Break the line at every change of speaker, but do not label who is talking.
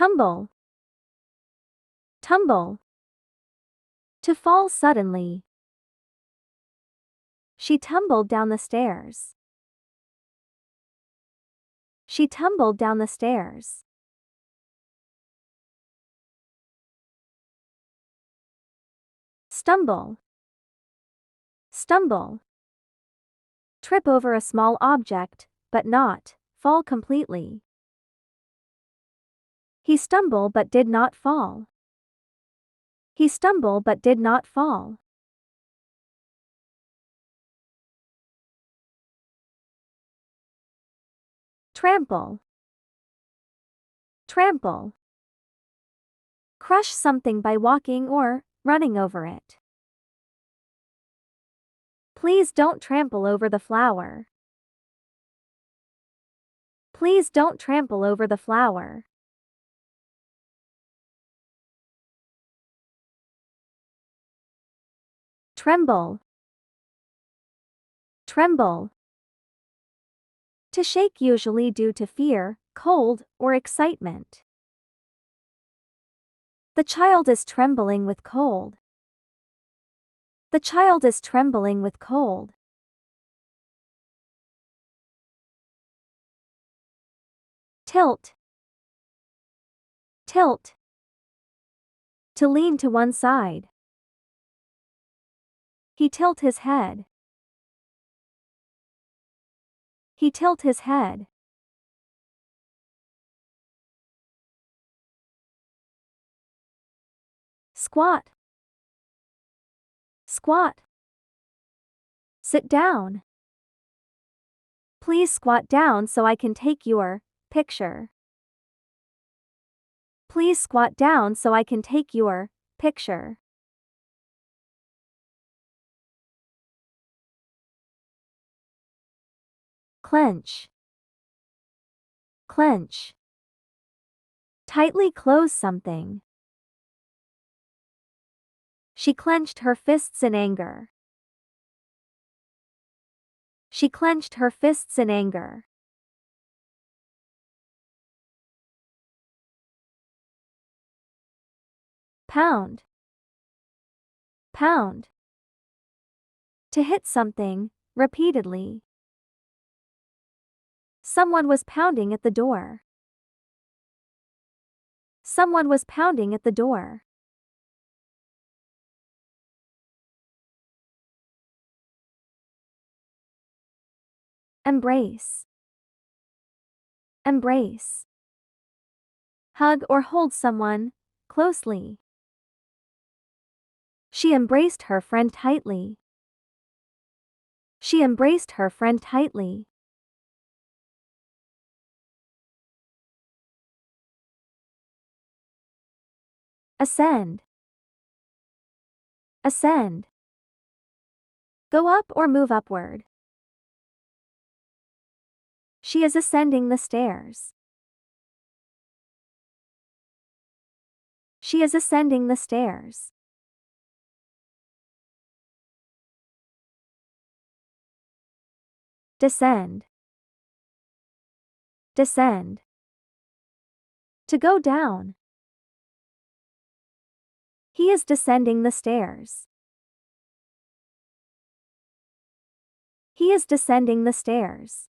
Tumble. Tumble. To fall suddenly. She tumbled down the stairs. She tumbled down the stairs. Stumble. Stumble. Trip over a small object, but not fall completely. He stumbled but did not fall. He stumbled but did not fall. Trample. Trample. Crush something by walking or running over it. Please don't trample over the flower. Please don't trample over the flower. Tremble. Tremble. To shake, usually due to fear, cold, or excitement. The child is trembling with cold. The child is trembling with cold. Tilt. Tilt. To lean to one side. He tilt his head. He tilt his head. Squat. Squat. Sit down. Please squat down so I can take your picture. Please squat down so I can take your picture. Clench. Clench. Tightly close something. She clenched her fists in anger. She clenched her fists in anger. Pound. Pound. To hit something repeatedly. Someone was pounding at the door. Someone was pounding at the door. Embrace. Embrace. Hug or hold someone closely. She embraced her friend tightly. She embraced her friend tightly. Ascend. Ascend. Go up or move upward. She is ascending the stairs. She is ascending the stairs. Descend. Descend. To go down. He is descending the stairs. He is descending the stairs.